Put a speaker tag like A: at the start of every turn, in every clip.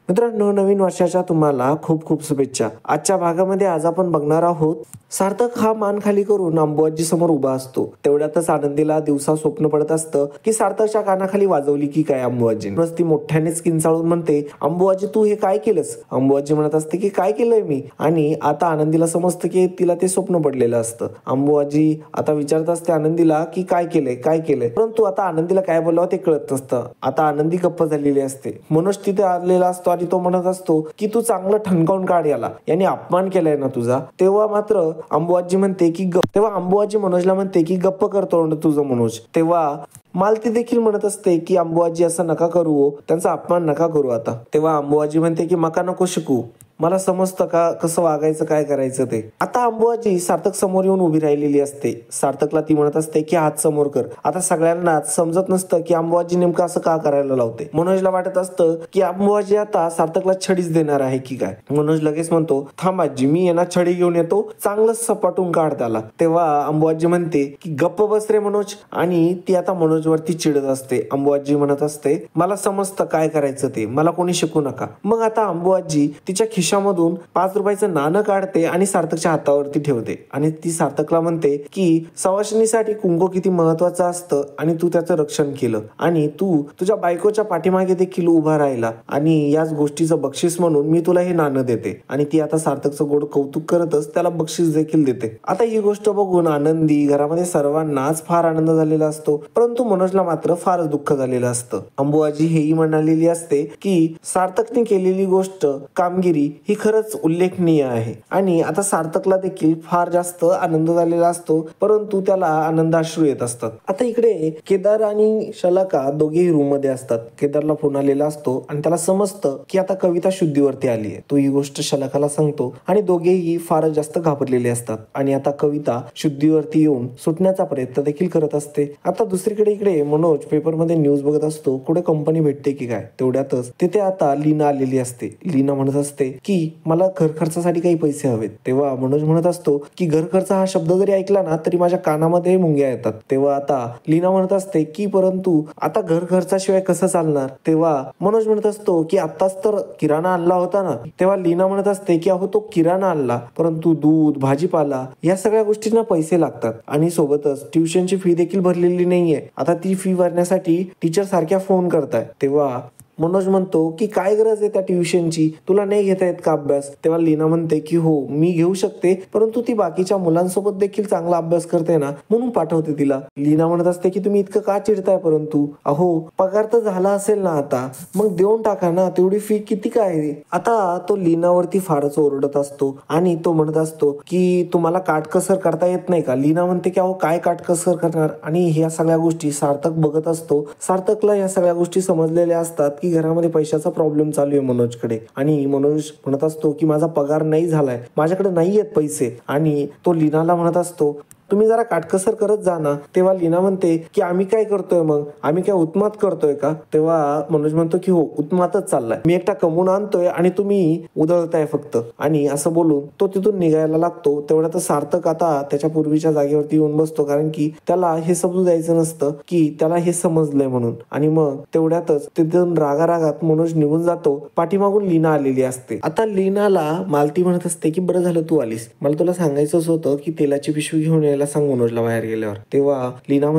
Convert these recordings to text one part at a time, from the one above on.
A: मित्रांनो, नवीन वर्षाच्या तुम्हाला खूप खूप शुभेच्छा. आजच्या भागामध्ये आज आपण बघणार आहोत सार्थक हा मान खाली करून अंबुआजी समोर उभा असतो. तेवढ्यातच आनंदीला दिवसा स्वप्न पडत असतं की सार्थकच्या कानाखाली वाजवली की काय अंबुआजी. ती मोठ्यानेच किंचाळून म्हणते, अंबुआजी तू हे काय केलंस? अंबुआजी म्हणत असते की काय केलंय मी? आणि आता आनंदीला समजतं की तिला ते स्वप्न पडलेलं असतं. अंबुआजी आता विचारत असते आनंदीला की काय केलंय, परंतु आता आनंदीला काय बोलावं ते कळत नसतं. आता आनंदी गप्प झालेली असते. मनोज तिथे आलेला असतो आणि तो म्हणत असतो की तू चांगलं ठणकावून काढ याला, याने अपमान केलाय ना तुझा. तेव्हा मात्र अंबुआजी म्हणते की तेव्हा अंबुआजी मनोजला म्हणते की गप्प करतो तुझं मनोज. तेव्हा मालती देखील म्हणत असते की अंबुआजी असं नका करू, त्यांचा अपमान नका करू. आता तेव्हा अंबुआजी म्हणते की मका नको शिकू, मला समजतं का कसं वागायचं, काय करायचं ते. आता अंबुआजी सार्थक समोर येऊन उभी राहिलेली असते. सार्थकला ती म्हणत असते की हात समोर कर. आता सगळ्यांना समजत नसतं की अंबुआजी नेमकं असं का करायला लावते. मनोजला वाटत असतं की अंबुआजी आता सार्थकला छडीच देणार आहे की काय. मनोज लगेच म्हणतो, थांब आजी, मी यांना छडी घेऊन येतो, चांगलं सपाटून काढ त्याला. तेव्हा अंबुआजी म्हणते की गप्प बस रे मनोज. आणि ती आता मनोजवरती चिडत असते. अंबुआजी म्हणत असते, मला समजतं काय करायचं ते, मला कोणी शिकू नका. मग आता अंबुआजी तिच्या खिशामधून 5 रुपयाचं नाणं काढते आणि सार्थकच्या हातावरती ठेवते आणि ती सार्थकला म्हणते की सवाशिणीसाठी कुंकू किती महत्वाचं असतं आणि तू त्याचं रक्षण केलं आणि तू तुझ्या बायकोच्या पाठीमागे देखील उभा राहिला आणि याच गोष्टीचं बक्षीस म्हणून मी तुला हे नाणं देते. आणि ती आता सार्थकचं गोड कौतुक करतच त्याला बक्षीस देखील देते. आता ही गोष्ट बघून आनंदी घरामध्ये सर्वांनाच फार आनंद झालेला असतो, परंतु मनोजला मात्र फारच दुःख झालेलं असतं. अंबुआजी हेही म्हणालेली असते की सार्थकने केलेली गोष्ट, कामगिरी ही खरंच उल्लेखनीय आहे. आणि आता सार्थकला देखील फार जास्त आनंद झालेला असतो, परंतु त्याला आनंदाश्रू येत असतात. आता इकडे केदार आणि शलाका दोघेही रूम मध्ये असतात. केदारला फोन आलेला असतो आणि त्याला समजतं की आता कविता शुद्धीवरती आली आहे. तो ही गोष्ट शलाकाला सांगतो आणि दोघेही फारच जास्त घाबरलेले असतात. आणि आता कविता शुद्धीवरती येऊन सुटण्याचा प्रयत्न देखील करत असते. आता दुसरीकडे इकडे मनोज पेपरमध्ये न्यूज बघत असतो, कुठे कंपनी भेटते की काय. तेवढ्यातच तिथे आता लीना आलेली असते. लीना म्हणत असते की मला घर खर्चासाठी काही पैसे हवेत. तेव्हा मनोज म्हणत असतो की घर खर्च हा शब्द जरी ऐकला ना तरी माझ्या कानामध्ये मुंग्या येतात. तेव्हा आता लीना म्हणत असते की परंतु आता घर खर्चाशिवाय कसं चालणार. तेव्हा मनोज म्हणत असतो की आत्ताच तर किराणा आणला होता ना. तेव्हा लीना म्हणत असते की अहो तो किराणा आणला, परंतु दूध, भाजीपाला या सगळ्या गोष्टींना पैसे लागतात आणि सोबतच ट्युशनची फी देखील भरलेली नाहीये. आता ती फी भरण्यासाठी टीचर सारख्या फोन करताय. तेव्हा मनोज म्हणतो की काय गरज आहे त्या ट्युशनची, तुला नाही घेता येत का अभ्यास. तेव्हा लीना म्हणते की हो मी घेऊ शकते, परंतु ती बाकीच्या मुलांसोबत देखील चांगला अभ्यास करते ना म्हणून पाठवते तिला. लीना म्हणत असते की तुम्ही इतकं का चिडताय, परंतु अहो पगार तर झाला असेल ना आता, मग देऊन टाका ना, तेवढी फी किती काय. आता तो लीनावरती फारच ओरडत असतो आणि तो म्हणत असतो की तुम्हाला काटकसर करता येत नाही का. लीना म्हणते की अहो काय काटकसर करणार. आणि ह्या सगळ्या गोष्टी सार्थक बघत असतो. सार्थकला या सगळ्या गोष्टी समजलेल्या असतात की घरामध्ये पैशाचा प्रॉब्लेम चालू आहे मनोजकडे. आणि मनोज म्हणत असतो की माझा पगार नाही झालाय, माझ्याकडे नाही आहेत पैसे. आणि तो लीनाला म्हणत असतो तुम्ही जरा काटकसर करत जा ना. तेव्हा लीना म्हणते की आम्ही काय करतोय, मग आम्ही काय उत्मात करतोय का. तेव्हा मनोज म्हणतो की हो उत्मातच चाललाय, मी एकटा कमवून आणतोय आणि तुम्ही उधळताय फक्त. आणि असं बोलून तो तिथून निघायला लागतो. तेवढ्यात सार्थक आता त्याच्या पूर्वीच्या जागेवरती येऊन बसतो, कारण की त्याला हे समजून द्यायचं नसतं की त्याला हे समजलंय म्हणून. आणि मग तेवढ्यातच तिथून रागारागात मनोज निघून जातो. पाठीमागून लीना आलेली असते. आता लीनाला मालती म्हणत असते की बरं झालं तू आलीस, मला तुला सांगायचंच होतं की तेलाची पिशवी घेऊन यायला सांग मनोजला बाहेर गेल्यावर. तेव्हा लीना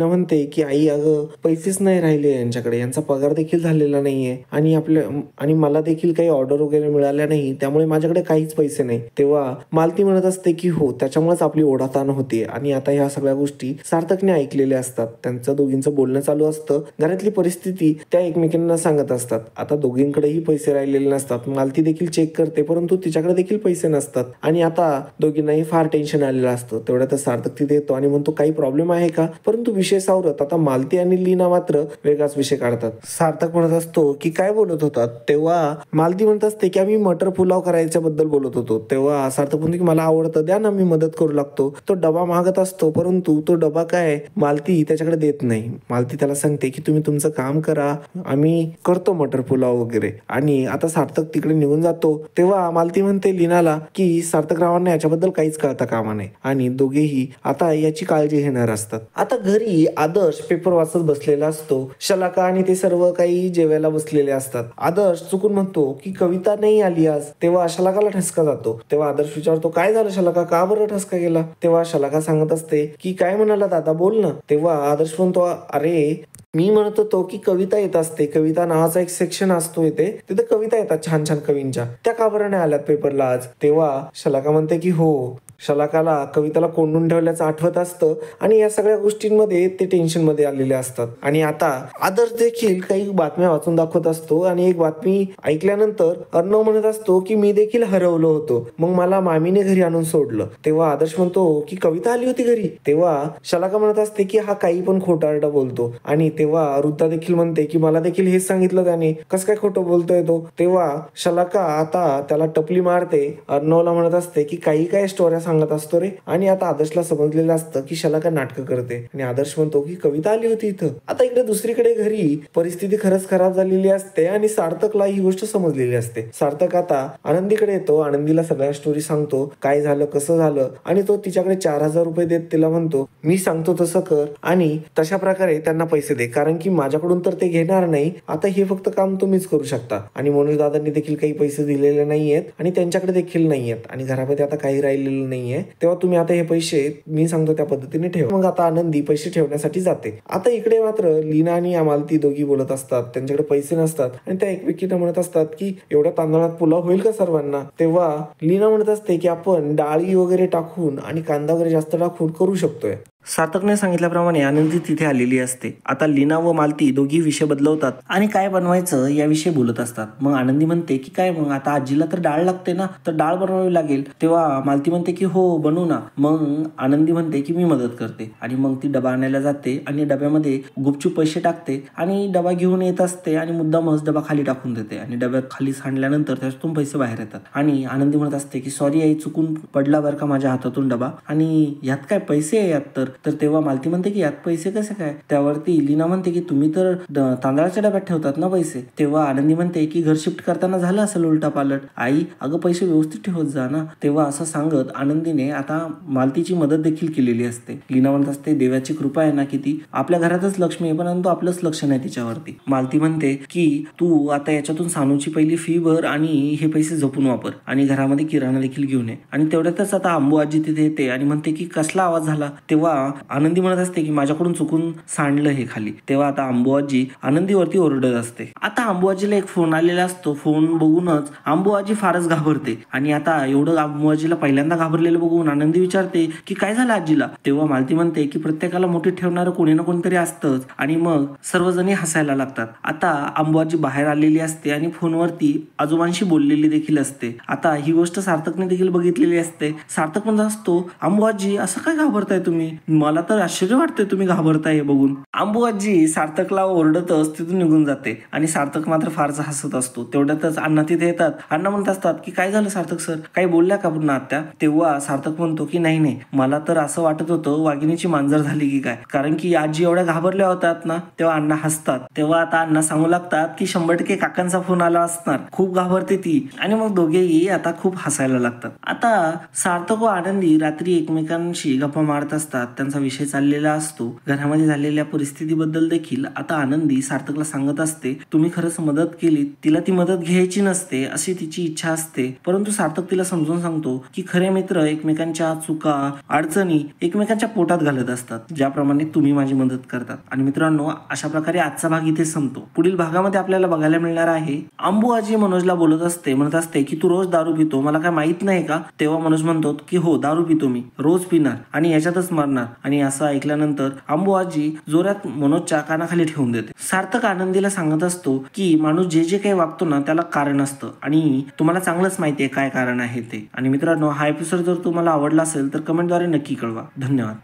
A: म्हणते की आई अगं पैसेच नाही राहिले यांच्याकडे, यांचा पगार देखील झालेला नाहीये आणि मला देखील काही ऑर्डर वगैरे मिळाल्या नाही, त्यामुळे माझ्याकडे काहीच पैसे नाही. तेव्हा मालती म्हणत असते की हो त्याच्यामुळेच आपली ओढाताण होते. आणि आता ह्या सगळ्या गोष्टी सार्थकने ऐकलेल्या असतात. त्यांचं दोघींचं बोलणं चालू असतं. घरातली परिस्थिती त्या एकमेकांना सांगत असतात. आता दोघींकडेही पैसे राहिलेले नसतात. मालती देखील चेक करते, परंतु तिच्याकडे देखील पैसे नसतात. आणि आता दोघींनाही फार टेन्शन आलेलं असतं. तेवढ्यात सार्थक तिथे येतो आणि म्हणतो काही प्रॉब्लेम आहे का. परंतु विषय सावरत आता मालती आणि लीना मात्र वेगळाच विषय काढतात. सार्थक म्हणत असतो की काय बोलत होतात. तेव्हा मालती म्हणत असते की आम्ही मटर पुलाव करायच्या बद्दल बोलत होतो. तेव्हा सार्थक म्हणतो की मला आवडतं, द्या ना, मी मदत करू लागतो. तो डबा मागत असतो, परंतु तो डबा काय मालती त्याच्याकडे देत नाही. मालती त्याला सांगते की तुम्ही तुमचं काम करा, आम्ही करतो मटर पुलाव वगैरे. आणि आता सार्थक तिकडे निघून जातो. तेव्हा मालती म्हणते लीनाला की सार्थक रावांना याच्याबद्दल काहीच कळता कामा नये. आणि दोघेही आता याची काळजी घेणार असतात. आता घरी आदर्श पेपर वाचत बसलेला असतो. शलाका आणि ते सर्व काही जेवायला बसलेले असतात. आदर्श चुकून म्हणतो की कविता नाही आली आज. तेव्हा शलाकाला ठसका जातो. तेव्हा आदर्श विचारतो काय झालं शलाका, का बरं ठसका गेला? तेव्हा शलाका सांगत असते की काय म्हणाला दादा, बोल ना. तेव्हा आदर्श म्हणतो अरे मी म्हणत होतो की कविता येत असते, कविता नावाचा एक सेक्शन असतो इथे, तिथे कविता येतात छान छान कवींच्या, त्या का बरं नाही आल्यात पेपरला आज? तेव्हा शलाका म्हणते की हो, शलाकाला कविताला कोंडून ठेवल्याचं आठवत असतं आणि या सगळ्या गोष्टींमध्ये ते टेन्शन मध्ये आलेले असतात. आणि आता आदर्श देखील काही बातम्या वाचून दाखवत असतो आणि एक बातमी ऐकल्यानंतर अर्णव म्हणत असतो की मी देखील हरवलो होतो, मग मला मामीने घरी आणून सोडलं. तेव्हा आदर्श म्हणतो की कविता आली होती घरी. तेव्हा शलाका म्हणत असते की हा काही पण खोटारडा बोलतो. आणि तेव्हा रुद्रा देखील म्हणते की मला देखील हेच सांगितलं त्याने, कसं काय खोटं बोलतोय तो? तेव्हा शलाका आता त्याला टपली मारते. अर्णवला म्हणत असते की काही काय स्टोऱ्या सांगत असतो रे. आणि आता आदर्शला समजलेलं असतं की शलाका नाटकं करते आणि आदर्श म्हणतो की कविता आली होती इथं. आता इकडे दुसरीकडे घरी परिस्थिती खरंच खराब झालेली असते आणि सार्थकला ही गोष्ट समजलेली असते. सार्थक आता आनंदीकडे येतो, आनंदीला सगळ्या स्टोरी सांगतो, काय झालं कसं झालं, आणि तो तिच्याकडे 4,000 रुपये देत तिला म्हणतो मी सांगतो तसं कर आणि तशा प्रकारे त्यांना पैसे दे, कारण की माझ्याकडून तर ते घेणार नाही, आता हे फक्त काम तुम्हीच करू शकता. आणि मनोज दादांनी देखील काही पैसे दिलेले नाहीयेत आणि त्यांच्याकडे देखील नाहीयेत आणि घरामध्ये आता काही राहिलेलं नाहीये, तेव्हा तुम्ही आता हे पैसे मी सांगतो त्या पद्धतीने ठेवा. मग आता आनंदी पैसे ठेवण्यासाठी जाते. आता इकडे मात्र लीना आणि मालती दोघी बोलत असतात, त्यांच्याकडे पैसे नसतात आणि त्या एकमेकींना म्हणत असतात की एवढ्या तांदळात पुलाव होईल का सर्वांना? तेव्हा लीना म्हणत असते की आपण डाळी वगैरे टाकून आणि कांदा वगैरे जास्त टाकून करू शकतोय. सार्थकने सांगितल्याप्रमाणे आनंदी तिथे आलेली असते. आता लीना व मालती दोघी विषय बदलवतात आणि काय बनवायचं याविषयी बोलत असतात. मग आनंदी म्हणते की काय मग आता आजीला तर डाळ लागते ना, तर डाळ बनवावी लागेल. तेव्हा मालती म्हणते की हो बनवू ना. मग आनंदी म्हणते की मी मदत करते आणि मग ती डबा आणायला जाते आणि डब्यामध्ये गुपचूप पैसे टाकते आणि डबा घेऊन येत असते आणि मुद्दामच डबा खाली टाकून देते आणि डब्यात खाली सांडल्यानंतर त्याच्यातून पैसे बाहेर येतात आणि आनंदी म्हणत असते की सॉरी आई, चुकून पडला बरं का माझ्या हातातून डबा, आणि यात काय पैसे आहे यात तर तेव्हा मालती म्हणते की यात पैसे कसे काय? त्यावरती लीना म्हणते की तुम्ही तर तांदळाच्या डब्यात ठेवतात ना पैसे. तेव्हा आनंदी म्हणते की घर शिफ्ट करताना झालं असेल उलटा पालट, आई अगं पैसे व्यवस्थित ठेवत जा ना. तेव्हा असं सांगत आनंदीने आता मालतीची मदत देखील केलेली असते. लीना म्हणत असते देवाची कृपा आहे ना किती, आपल्या घरातच लक्ष्मी आहे परंतु आपलंच लक्ष नाही तिच्यावरती. मालती म्हणते की तू आता याच्यातून सानूची पहिली फी भर आणि हे पैसे जपून वापर आणि घरामध्ये किराणा देखील घेऊन ये. आणि तेवढ्यातच आता अंबू आजी तिथे येते आणि म्हणते की कसला आवाज झाला? तेव्हा आनंदी म्हणत असते की माझ्याकडून चुकून सांडलं हे खाली. तेव्हा आता अंबू आजी आनंदीवरती ओरडत असते. आता अंबू आजीला एक फोन आलेला असतो. फोन बघूनच अंबू आजी फारच घाबरते आणि आता एवढं अंबू आजीला पहिल्यांदा घाबरलेलं बघून आनंदी विचारते की काय झालं आजीला? तेव्हा मालती म्हणते की प्रत्येकाला मोठी ठेवणारं कोणी ना कोणतरी असतंच आणि मग सर्वजणी हसायला लागतात. आता अंबू आजी बाहेर आलेली असते आणि फोनवरती आजोबांशी बोललेली देखील असते. आता ही गोष्ट सार्थकने देखील बघितलेली असते. सार्थक म्हणत असतो अंबू आजी असं काय घाबरताय तुम्ही? मला तर आश्चर्य वाटतंय तुम्ही घाबरताय हे बघून. अंबू आजी सार्थकला ओरडतच तिथून निघून जाते आणि सार्थक मात्र फारच हसत असतो. तेवढ्यातच अण्णा तिथे येतात. अण्णा म्हणत असतात की काय झालं सार्थक सर, काही बोलल्या का पुन्हा आत्या? तेव्हा सार्थक म्हणतो की नाही मला तर असं वाटत होतं वाघिणीची मांजर झाली की काय, कारण की आजी एवढ्या घाबरल्या होतात ना. तेव्हा अण्णा हसतात. तेव्हा आता अण्णा सांगू लागतात की 100% काकांचा फोन आला असणार, खूप घाबरते ती. आणि मग दोघेही आता खूप हसायला लागतात. आता सार्थक व आनंदी रात्री एकमेकांशी गप्पा मारत असतात. त्यांचा विषय चाललेला असतो. घरामध्ये झालेल्या परिस्थितीबद्दल देखील आता आनंदी सार्थकला सांगत असते तुम्ही खरंच मदत केली, तिला ती मदत घ्यायची नसते अशी तिची इच्छा असते, परंतु सार्थक तिला समजून सांगतो की खरे मित्र एकमेकांच्या चुका अडचणी एकमेकांच्या पोटात घालत असतात, ज्याप्रमाणे तुम्ही माझी मदत करतात. आणि मित्रांनो, अशा प्रकारे आजचा भाग इथे संपतो. पुढील भागामध्ये आपल्याला बघायला मिळणार आहे अंबू आजी मनोजला बोलत असते, म्हणत असते की तू रोज दारू पितो, मला काय माहित नाही का? तेव्हा मनोज म्हणतो की हो दारू पितो मी, रोज पिणार आणि याच्यातच मरणार. आणि असं ऐकल्यानंतर अंबू आजी जोरात मनोजच्या कानाखाली ठेवून देते. सार्थक आनंदीला सांगत असतो की माणूस जे जे काही वागतो ना त्याला कारण असतं आणि तुम्हाला चांगलंच माहिती आहे काय कारण आहे ते. आणि मित्रांनो, हा एपिसोड जर तुम्हाला आवडला असेल तर कमेंटद्वारे नक्की कळवा. धन्यवाद.